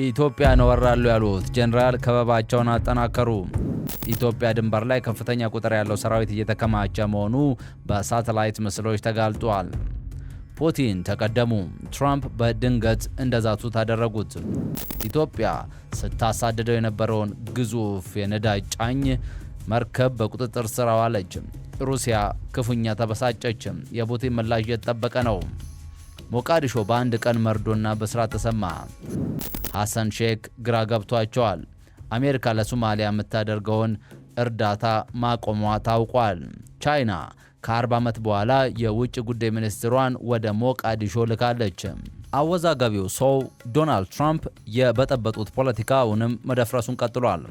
ኢትዮጵያን ወራሉ ያሉት ጀነራል ከበባቸውን አጠናከሩ። ኢትዮጵያ ድንበር ላይ ከፍተኛ ቁጥር ያለው ሰራዊት እየተከማቸ መሆኑ በሳተላይት ምስሎች ተጋልጧል። ፑቲን ተቀደሙ። ትራምፕ በድንገት እንደዛቱ ታደረጉት። ኢትዮጵያ ስታሳድደው የነበረውን ግዙፍ የነዳጅ ጫኝ መርከብ በቁጥጥር ስር አዋለች። ሩሲያ ክፉኛ ተበሳጨች። የፑቲን ምላሽ እየተጠበቀ ነው። ሞቃዲሾ በአንድ ቀን መርዶና በስራት ተሰማ። ሐሰን ሼክ ግራ ገብቷቸዋል። አሜሪካ ለሶማሊያ የምታደርገውን እርዳታ ማቆሟ ታውቋል። ቻይና ከ40 ዓመት በኋላ የውጭ ጉዳይ ሚኒስትሯን ወደ ሞቃዲሾ ልካለች። አወዛጋቢው ሰው ዶናልድ ትራምፕ የበጠበጡት ፖለቲካውንም መደፍረሱን ቀጥሏል።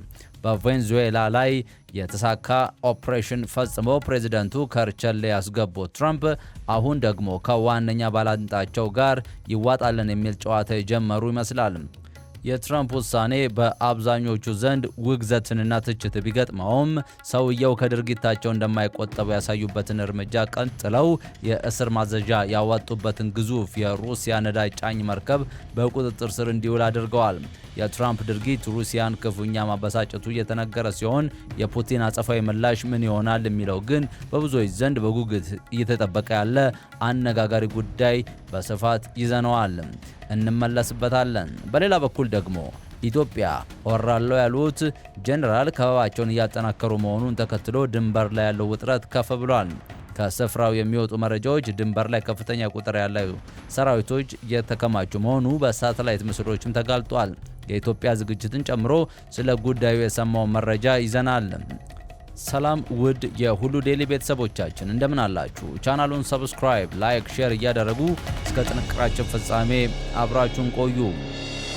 በቬንዙዌላ ላይ የተሳካ ኦፕሬሽን ፈጽመው ፕሬዚደንቱ ከርቸሌ ያስገቡት ትራምፕ አሁን ደግሞ ከዋነኛ ባላንጣቸው ጋር ይዋጣልን የሚል ጨዋታ የጀመሩ ይመስላል። የትራምፕ ውሳኔ በአብዛኞቹ ዘንድ ውግዘትንና ትችት ቢገጥመውም ሰውየው ከድርጊታቸው እንደማይቆጠቡ ያሳዩበትን እርምጃ ቀጥለው የእስር ማዘዣ ያወጡበትን ግዙፍ የሩሲያ ነዳጅ ጫኝ መርከብ በቁጥጥር ስር እንዲውል አድርገዋል። የትራምፕ ድርጊት ሩሲያን ክፉኛ ማበሳጨቱ እየተነገረ ሲሆን የፑቲን አጸፋዊ ምላሽ ምን ይሆናል የሚለው ግን በብዙዎች ዘንድ በጉጉት እየተጠበቀ ያለ አነጋጋሪ ጉዳይ በስፋት ይዘነዋል፣ እንመለስበታለን። በሌላ በኩል ደግሞ ኢትዮጵያ ወራለው ያሉት ጀነራል ከበባቸውን እያጠናከሩ መሆኑን ተከትሎ ድንበር ላይ ያለው ውጥረት ከፍ ብሏል። ከስፍራው የሚወጡ መረጃዎች ድንበር ላይ ከፍተኛ ቁጥር ያለው ሰራዊቶች እየተከማቹ መሆኑ በሳተላይት ምስሎችም ተጋልጧል። የኢትዮጵያ ዝግጅትን ጨምሮ ስለ ጉዳዩ የሰማው መረጃ ይዘናል። ሰላም ውድ የሁሉ ዴይሊ ቤተሰቦቻችን እንደምን አላችሁ? ቻናሉን ሰብስክራይብ፣ ላይክ፣ ሼር እያደረጉ እስከ ጥንቅራችን ፍጻሜ አብራችሁን ቆዩ።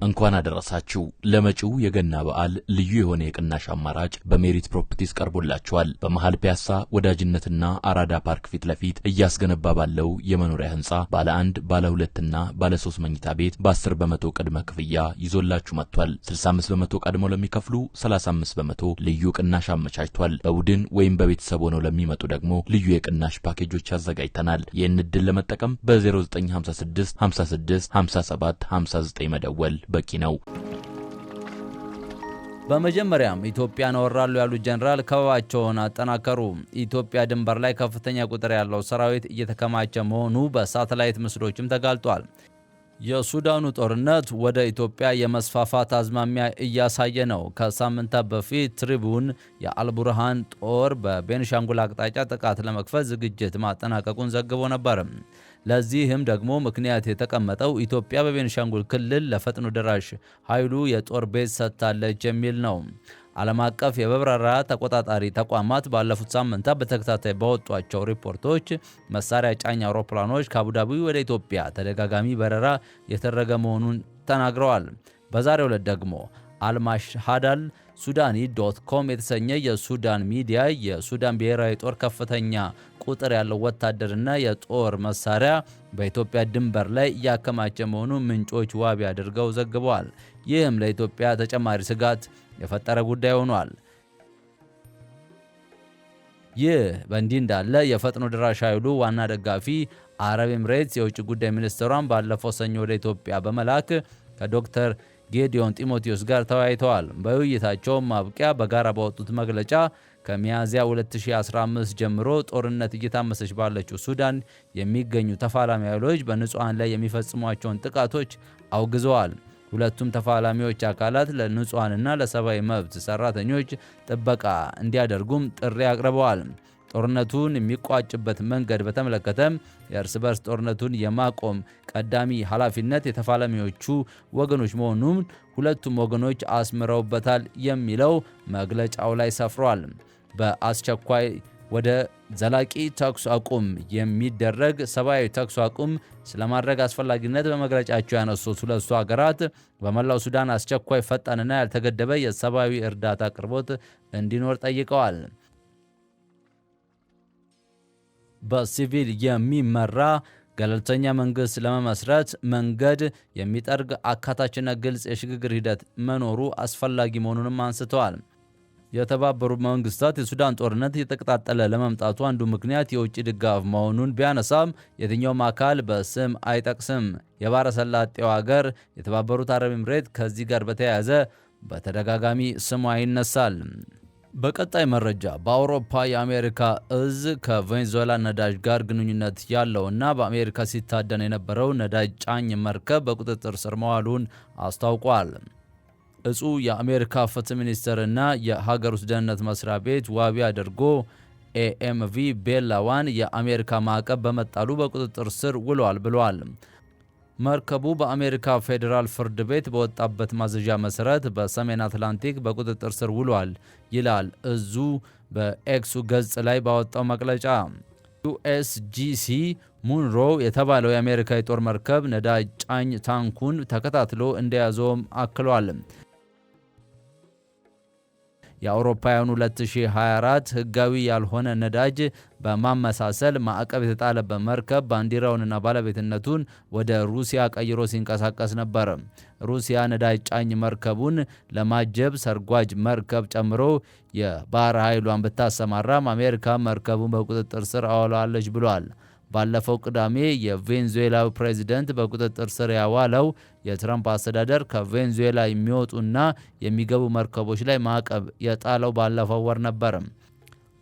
እንኳን አደረሳችሁ። ለመጪው የገና በዓል ልዩ የሆነ የቅናሽ አማራጭ በሜሪት ፕሮፐርቲስ ቀርቦላችኋል። በመሃል ፒያሳ ወዳጅነትና አራዳ ፓርክ ፊት ለፊት እያስገነባ ባለው የመኖሪያ ህንጻ ባለ 1፣ ባለ 2 እና ባለ 3 መኝታ ቤት በ10 በመቶ ቅድመ ክፍያ ይዞላችሁ መጥቷል። 65 በመቶ ቀድሞ ለሚከፍሉ 35 በመቶ ልዩ ቅናሽ አመቻችቷል። በቡድን ወይም በቤተሰብ ሆነው ለሚመጡ ደግሞ ልዩ የቅናሽ ፓኬጆች አዘጋጅተናል። ይህን ዕድል ለመጠቀም በ0956 56 57 59 መደወል በቂ ነው። በመጀመሪያም ኢትዮጵያን ወራሉ ያሉት ጀነራል ከበባቸውን አጠናከሩ። ኢትዮጵያ ድንበር ላይ ከፍተኛ ቁጥር ያለው ሰራዊት እየተከማቸ መሆኑ በሳተላይት ምስሎችም ተጋልጧል። የሱዳኑ ጦርነት ወደ ኢትዮጵያ የመስፋፋት አዝማሚያ እያሳየ ነው። ከሳምንታት በፊት ትሪቡን የአልቡርሃን ጦር በቤንሻንጉል አቅጣጫ ጥቃት ለመክፈት ዝግጅት ማጠናቀቁን ዘግቦ ነበር። ለዚህም ደግሞ ምክንያት የተቀመጠው ኢትዮጵያ በቤንሻንጉል ክልል ለፈጥኖ ደራሽ ኃይሉ የጦር ቤዝ ሰጥታለች የሚል ነው። ዓለም አቀፍ የበረራ ተቆጣጣሪ ተቋማት ባለፉት ሳምንታት በተከታታይ ባወጧቸው ሪፖርቶች መሳሪያ ጫኝ አውሮፕላኖች ከአቡዳቢ ወደ ኢትዮጵያ ተደጋጋሚ በረራ የተደረገ መሆኑን ተናግረዋል። በዛሬው ዕለት ደግሞ አልማሽሃዳል ሱዳኒ.com የተሰኘ የሱዳን ሚዲያ የሱዳን ብሔራዊ ጦር ከፍተኛ ቁጥር ያለው ወታደርና የጦር መሳሪያ በኢትዮጵያ ድንበር ላይ እያከማቸ መሆኑን ምንጮች ዋቢ አድርገው ዘግበዋል። ይህም ለኢትዮጵያ ተጨማሪ ስጋት የፈጠረ ጉዳይ ሆኗል። ይህ በእንዲህ እንዳለ የፈጥኖ ደራሽ ኃይሉ ዋና ደጋፊ አረብ ኤምሬትስ የውጭ ጉዳይ ሚኒስትሯን ባለፈው ሰኞ ወደ ኢትዮጵያ በመላክ ከዶክተር ጌዲዮን ጢሞቴዎስ ጋር ተወያይተዋል። በውይይታቸው ማብቂያ በጋራ ባወጡት መግለጫ ከሚያዝያ 2015 ጀምሮ ጦርነት እየታመሰች ባለችው ሱዳን የሚገኙ ተፋላሚ ኃይሎች በንጹሃን ላይ የሚፈጽሟቸውን ጥቃቶች አውግዘዋል። ሁለቱም ተፋላሚዎች አካላት ለንጹሃንና ለሰብአዊ መብት ሰራተኞች ጥበቃ እንዲያደርጉም ጥሪ አቅርበዋል። ጦርነቱን የሚቋጭበት መንገድ በተመለከተ የእርስ በርስ ጦርነቱን የማቆም ቀዳሚ ኃላፊነት የተፋላሚዎቹ ወገኖች መሆኑን ሁለቱም ወገኖች አስምረውበታል የሚለው መግለጫው ላይ ሰፍሯል። በአስቸኳይ ወደ ዘላቂ ተኩስ አቁም የሚደረግ ሰብአዊ ተኩስ አቁም ስለማድረግ አስፈላጊነት በመግለጫቸው ያነሱት ሁለቱ ሀገራት በመላው ሱዳን አስቸኳይ፣ ፈጣንና ያልተገደበ የሰብአዊ እርዳታ አቅርቦት እንዲኖር ጠይቀዋል። በሲቪል የሚመራ ገለልተኛ መንግስት ለመመስረት መንገድ የሚጠርግ አካታችና ግልጽ የሽግግር ሂደት መኖሩ አስፈላጊ መሆኑንም አንስተዋል። የተባበሩት መንግስታት የሱዳን ጦርነት እየተቀጣጠለ ለመምጣቱ አንዱ ምክንያት የውጭ ድጋፍ መሆኑን ቢያነሳም የትኛውም አካል በስም አይጠቅስም። የባሕረ ሰላጤው ሀገር የተባበሩት አረብ ኤምሬት ከዚህ ጋር በተያያዘ በተደጋጋሚ ስሟ ይነሳል። በቀጣይ መረጃ በአውሮፓ የአሜሪካ እዝ ከቬኔዙዌላ ነዳጅ ጋር ግንኙነት ያለውና በአሜሪካ ሲታደን የነበረው ነዳጅ ጫኝ መርከብ በቁጥጥር ስር መዋሉን አስታውቋል። እጹ የአሜሪካ ፍትህ ሚኒስቴርና የሀገር ውስጥ ደህንነት መስሪያ ቤት ዋቢ አድርጎ ኤኤምቪ ቤላዋን የአሜሪካ ማዕቀብ በመጣሉ በቁጥጥር ስር ውሏል ብሏል። መርከቡ በአሜሪካ ፌዴራል ፍርድ ቤት በወጣበት ማዘዣ መሰረት በሰሜን አትላንቲክ በቁጥጥር ስር ውሏል ይላል እዙ በኤክሱ ገጽ ላይ ባወጣው መግለጫ። ዩኤስጂሲ ሙንሮ የተባለው የአሜሪካ የጦር መርከብ ነዳጅ ጫኝ ታንኩን ተከታትሎ እንደያዘውም አክሏል። የአውሮፓውያኑ 2024 ህጋዊ ያልሆነ ነዳጅ በማመሳሰል ማዕቀብ የተጣለበት መርከብ ባንዲራውንና ባለቤትነቱን ወደ ሩሲያ ቀይሮ ሲንቀሳቀስ ነበር። ሩሲያ ነዳጅ ጫኝ መርከቡን ለማጀብ ሰርጓጅ መርከብ ጨምሮ የባህር ኃይሏን ብታሰማራም አሜሪካ መርከቡን በቁጥጥር ስር አውላለች ብሏል። ባለፈው ቅዳሜ የቬኔዙዌላው ፕሬዝዳንት በቁጥጥር ስር ያዋለው የትራምፕ አስተዳደር ከቬኔዙዌላ የሚወጡና የሚገቡ መርከቦች ላይ ማዕቀብ የጣለው ባለፈው ወር ነበር።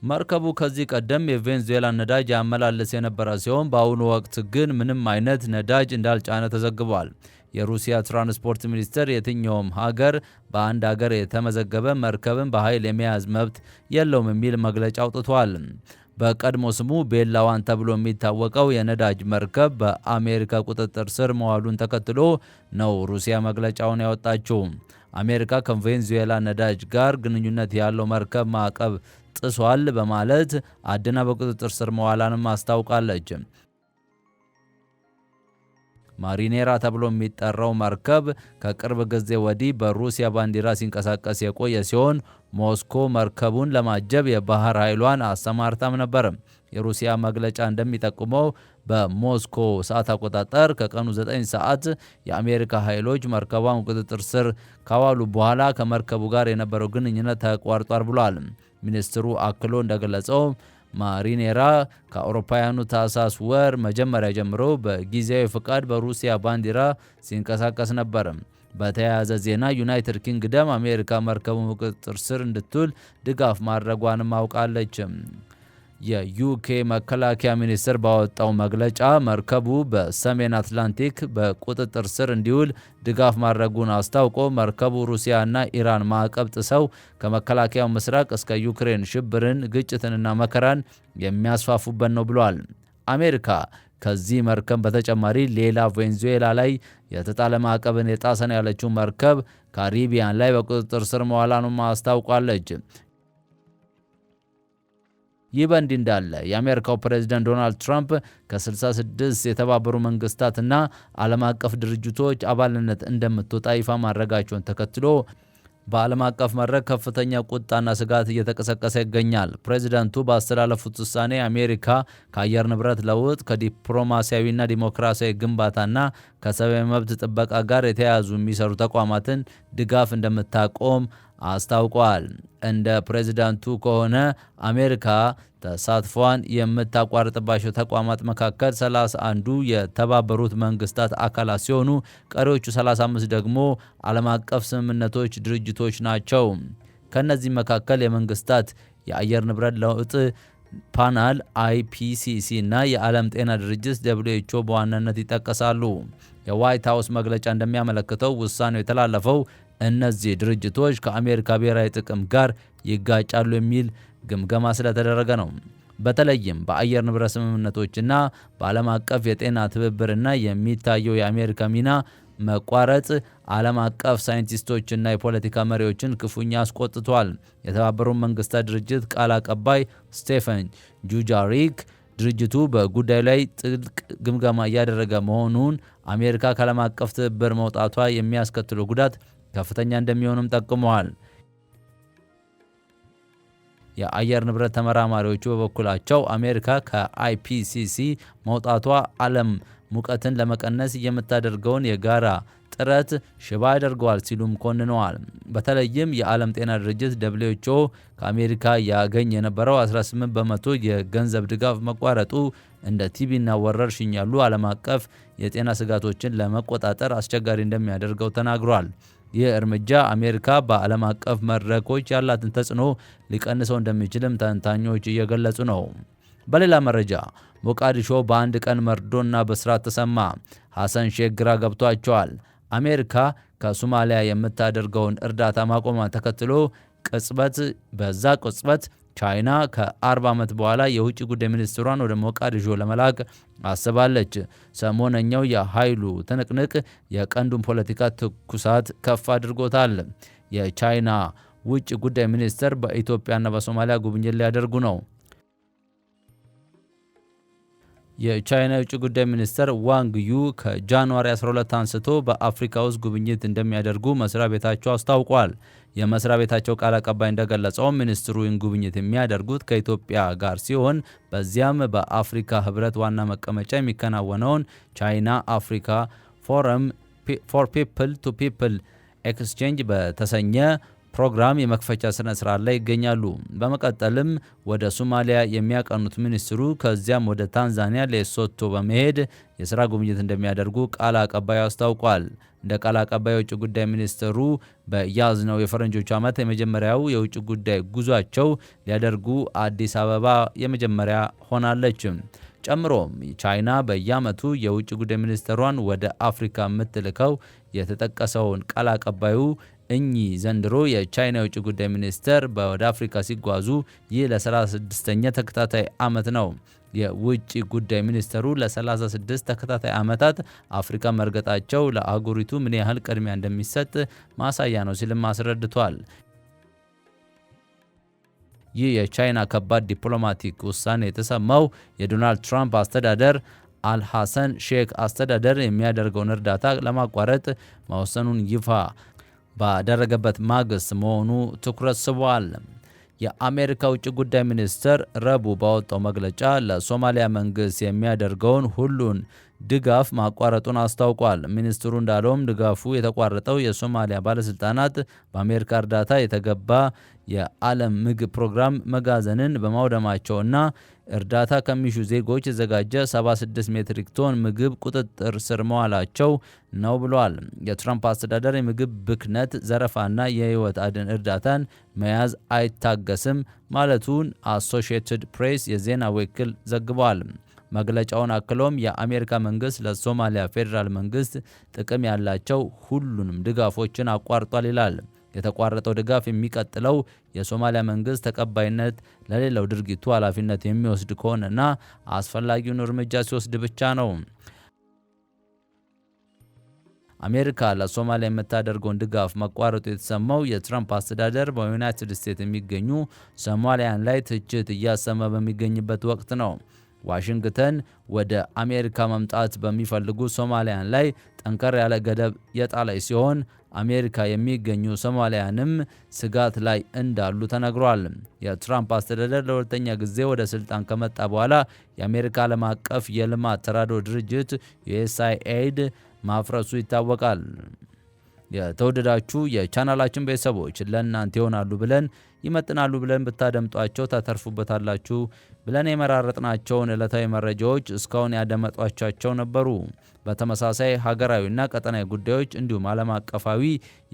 መርከቡ ከዚህ ቀደም የቬኔዙዌላ ነዳጅ ያመላልስ የነበረ ሲሆን በአሁኑ ወቅት ግን ምንም አይነት ነዳጅ እንዳልጫነ ተዘግቧል። የሩሲያ ትራንስፖርት ሚኒስቴር የትኛውም ሀገር በአንድ ሀገር የተመዘገበ መርከብን በኃይል የመያዝ መብት የለውም የሚል መግለጫ አውጥቷል። በቀድሞ ስሙ ቤላዋን ተብሎ የሚታወቀው የነዳጅ መርከብ በአሜሪካ ቁጥጥር ስር መዋሉን ተከትሎ ነው ሩሲያ መግለጫውን ያወጣችው። አሜሪካ ከቬኔዙዌላ ነዳጅ ጋር ግንኙነት ያለው መርከብ ማዕቀብ ጥሷል በማለት አድና በቁጥጥር ስር መዋላንም አስታውቃለች። ማሪኔራ ተብሎ የሚጠራው መርከብ ከቅርብ ጊዜ ወዲህ በሩሲያ ባንዲራ ሲንቀሳቀስ የቆየ ሲሆን ሞስኮ መርከቡን ለማጀብ የባህር ኃይሏን አሰማርታም ነበር። የሩሲያ መግለጫ እንደሚጠቁመው በሞስኮ ሰዓት አቆጣጠር ከቀኑ 9 ሰዓት የአሜሪካ ኃይሎች መርከቧን ቁጥጥር ስር ካዋሉ በኋላ ከመርከቡ ጋር የነበረው ግንኙነት ተቋርጧል ብሏል። ሚኒስትሩ አክሎ እንደገለጸው ማሪኔራ ከአውሮፓውያኑ ታህሳስ ወር መጀመሪያ ጀምሮ በጊዜያዊ ፍቃድ በሩሲያ ባንዲራ ሲንቀሳቀስ ነበር። በተያያዘ ዜና ዩናይትድ ኪንግደም አሜሪካ መርከቡን በቁጥጥር ስር እንድትውል ድጋፍ ማድረጓንም አውቃለች። የዩኬ መከላከያ ሚኒስቴር ባወጣው መግለጫ መርከቡ በሰሜን አትላንቲክ በቁጥጥር ስር እንዲውል ድጋፍ ማድረጉን አስታውቆ መርከቡ ሩሲያና ኢራን ማዕቀብ ጥሰው ከመከላከያው ምስራቅ እስከ ዩክሬን ሽብርን፣ ግጭትንና መከራን የሚያስፋፉበት ነው ብሏል። አሜሪካ ከዚህ መርከብ በተጨማሪ ሌላ ቬኔዙዌላ ላይ የተጣለ ማዕቀብን የጣሰን ያለችው መርከብ ካሪቢያን ላይ በቁጥጥር ስር መዋሏንም አስታውቃለች። ይህ በእንዲህ እንዳለ የአሜሪካው ፕሬዝዳንት ዶናልድ ትራምፕ ከ66 የተባበሩ መንግስታትና ዓለም አቀፍ ድርጅቶች አባልነት እንደምትወጣ ይፋ ማድረጋቸውን ተከትሎ በዓለም አቀፍ መድረክ ከፍተኛ ቁጣና ስጋት እየተቀሰቀሰ ይገኛል። ፕሬዝዳንቱ ባስተላለፉት ውሳኔ አሜሪካ ከአየር ንብረት ለውጥ፣ ከዲፕሎማሲያዊና ዲሞክራሲያዊ ግንባታና ከሰብአዊ መብት ጥበቃ ጋር የተያያዙ የሚሰሩ ተቋማትን ድጋፍ እንደምታቆም አስታውቋል። እንደ ፕሬዝዳንቱ ከሆነ አሜሪካ ተሳትፏን የምታቋርጥባቸው ተቋማት መካከል 31ዱ የተባበሩት መንግስታት አካላት ሲሆኑ ቀሪዎቹ 35 ደግሞ ዓለም አቀፍ ስምምነቶች ድርጅቶች ናቸው። ከነዚህ መካከል የመንግስታት የአየር ንብረት ለውጥ ፓናል IPCC እና የዓለም ጤና ድርጅት WHO በዋናነት ይጠቀሳሉ። የዋይት ሃውስ መግለጫ እንደሚያመለክተው ውሳኔው የተላለፈው እነዚህ ድርጅቶች ከአሜሪካ ብሔራዊ ጥቅም ጋር ይጋጫሉ የሚል ግምገማ ስለተደረገ ነው። በተለይም በአየር ንብረት ስምምነቶችና በዓለም አቀፍ የጤና ትብብርና የሚታየው የአሜሪካ ሚና መቋረጥ ዓለም አቀፍ ሳይንቲስቶችና የፖለቲካ መሪዎችን ክፉኛ አስቆጥቷል። የተባበሩት መንግስታት ድርጅት ቃል አቀባይ ስቴፈን ጁጃሪክ ድርጅቱ በጉዳዩ ላይ ጥልቅ ግምገማ እያደረገ መሆኑን፣ አሜሪካ ከዓለም አቀፍ ትብብር መውጣቷ የሚያስከትለው ጉዳት ከፍተኛ እንደሚሆንም ጠቁመዋል። የአየር ንብረት ተመራማሪዎቹ በበኩላቸው አሜሪካ ከIPCC መውጣቷ ዓለም ሙቀትን ለመቀነስ የምታደርገውን የጋራ ጥረት ሽባ ያደርገዋል ሲሉም ኮንነዋል። በተለይም የዓለም ጤና ድርጅት WHO ከአሜሪካ ያገኝ የነበረው 18 በመቶ የገንዘብ ድጋፍ መቋረጡ እንደ ቲቢና ወረርሽኝ ያሉ ዓለም አቀፍ የጤና ስጋቶችን ለመቆጣጠር አስቸጋሪ እንደሚያደርገው ተናግሯል። ይህ እርምጃ አሜሪካ በዓለም አቀፍ መድረኮች ያላትን ተጽዕኖ ሊቀንሰው እንደሚችልም ተንታኞች እየገለጹ ነው። በሌላ መረጃ ሞቃዲሾ በአንድ ቀን መርዶና በስራት ተሰማ። ሐሰን ሼክ ግራ ገብቷቸዋል። አሜሪካ ከሶማሊያ የምታደርገውን እርዳታ ማቆሟን ተከትሎ በዛ ቅጽበት ቻይና ከ40 ዓመት በኋላ የውጭ ጉዳይ ሚኒስትሯን ወደ ሞቃዲሾ ለመላክ አስባለች። ሰሞነኛው የኃይሉ ትንቅንቅ የቀንዱን ፖለቲካ ትኩሳት ከፍ አድርጎታል። የቻይና ውጭ ጉዳይ ሚኒስትር በኢትዮጵያና በሶማሊያ ጉብኝት ሊያደርጉ ነው። የቻይና የውጭ ጉዳይ ሚኒስትር ዋንግ ዩ ከጃንዋሪ 12 አንስቶ በአፍሪካ ውስጥ ጉብኝት እንደሚያደርጉ መስሪያ ቤታቸው አስታውቋል። የመስሪያ ቤታቸው ቃል አቀባይ እንደገለጸው ሚኒስትሩ ጉብኝት የሚያደርጉት ከኢትዮጵያ ጋር ሲሆን በዚያም በአፍሪካ ህብረት ዋና መቀመጫ የሚከናወነውን ቻይና አፍሪካ ፎረም ፎር ፒፕል ቱ ፒፕል ኤክስቼንጅ በተሰኘ ፕሮግራም የመክፈቻ ስነ ስርዓት ላይ ይገኛሉ። በመቀጠልም ወደ ሶማሊያ የሚያቀኑት ሚኒስትሩ ከዚያም ወደ ታንዛኒያ ሌሶቶ በመሄድ የስራ ጉብኝት እንደሚያደርጉ ቃል አቀባዩ አስታውቋል። እንደ ቃል አቀባዩ የውጭ ጉዳይ ሚኒስትሩ በያዝነው የፈረንጆቹ ዓመት የመጀመሪያው የውጭ ጉዳይ ጉዟቸው ሊያደርጉ አዲስ አበባ የመጀመሪያ ሆናለች። ጨምሮም ቻይና በየዓመቱ የውጭ ጉዳይ ሚኒስትሯን ወደ አፍሪካ የምትልከው የተጠቀሰውን ቃል አቀባዩ እኚህ ዘንድሮ የቻይና የውጭ ጉዳይ ሚኒስትር ወደ አፍሪካ ሲጓዙ ይህ ለ36ኛ ተከታታይ ዓመት ነው። የውጭ ጉዳይ ሚኒስትሩ ለ36 ተከታታይ ዓመታት አፍሪካ መርገጣቸው ለአህጉሪቱ ምን ያህል ቅድሚያ እንደሚሰጥ ማሳያ ነው ሲልም አስረድቷል። ይህ የቻይና ከባድ ዲፕሎማቲክ ውሳኔ የተሰማው የዶናልድ ትራምፕ አስተዳደር አልሐሰን ሼክ አስተዳደር የሚያደርገውን እርዳታ ለማቋረጥ መወሰኑን ይፋ ባደረገበት ማግስት መሆኑ ትኩረት ስቧል። የአሜሪካ ውጭ ጉዳይ ሚኒስትር ረቡዕ ባወጣው መግለጫ ለሶማሊያ መንግስት የሚያደርገውን ሁሉን ድጋፍ ማቋረጡን አስታውቋል። ሚኒስትሩ እንዳለውም ድጋፉ የተቋረጠው የሶማሊያ ባለስልጣናት በአሜሪካ እርዳታ የተገባ የዓለም ምግብ ፕሮግራም መጋዘንን በማውደማቸውና እርዳታ ከሚሹ ዜጎች የተዘጋጀ 76 ሜትሪክ ቶን ምግብ ቁጥጥር ስር መዋላቸው ነው ብሏል። የትራምፕ አስተዳደር የምግብ ብክነት፣ ዘረፋና የህይወት አድን እርዳታን መያዝ አይታገስም ማለቱን አሶሺየትድ ፕሬስ የዜና ወኪል ዘግቧል። መግለጫውን አክሎም የአሜሪካ መንግስት ለሶማሊያ ፌዴራል መንግስት ጥቅም ያላቸው ሁሉንም ድጋፎችን አቋርጧል ይላል። የተቋረጠው ድጋፍ የሚቀጥለው የሶማሊያ መንግስት ተቀባይነት ለሌለው ድርጊቱ ኃላፊነት የሚወስድ ከሆነና አስፈላጊውን እርምጃ ሲወስድ ብቻ ነው። አሜሪካ ለሶማሊያ የምታደርገውን ድጋፍ መቋረጡ የተሰማው የትራምፕ አስተዳደር በዩናይትድ ስቴትስ የሚገኙ ሶማሊያን ላይ ትችት እያሰማ በሚገኝበት ወቅት ነው። ዋሽንግተን ወደ አሜሪካ መምጣት በሚፈልጉ ሶማሊያን ላይ ጠንከር ያለ ገደብ የጣለች ሲሆን አሜሪካ የሚገኙ ሶማሊያንም ስጋት ላይ እንዳሉ ተነግሯል። የትራምፕ አስተዳደር ለሁለተኛ ጊዜ ወደ ስልጣን ከመጣ በኋላ የአሜሪካ ዓለም አቀፍ የልማት ተራድኦ ድርጅት USAID ማፍረሱ ይታወቃል። የተወደዳችሁ የቻናላችን ቤተሰቦች ለእናንተ ይሆናሉ ብለን ይመጥናሉ ብለን ብታደምጧቸው ታተርፉበታላችሁ ብለን የመራረጥናቸውን ዕለታዊ መረጃዎች እስካሁን ያደመጧቸው ነበሩ። በተመሳሳይ ሀገራዊና ቀጠናዊ ጉዳዮች እንዲሁም ዓለም አቀፋዊ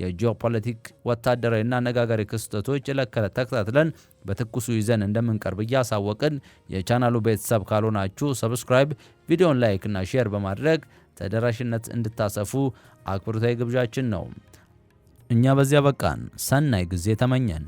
የጂኦፖለቲክ ወታደራዊና አነጋጋሪ ክስተቶች ዕለት ከዕለት ተከታትለን በትኩሱ ይዘን እንደምንቀርብ እያሳወቅን የቻናሉ ቤተሰብ ካልሆናችሁ ሰብስክራይብ፣ ቪዲዮን ላይክ እና ሼር በማድረግ ተደራሽነት እንድታሰፉ አክብሮታዊ ግብዣችን ነው። እኛ በዚያ በቃን። ሰናይ ጊዜ ተመኘን።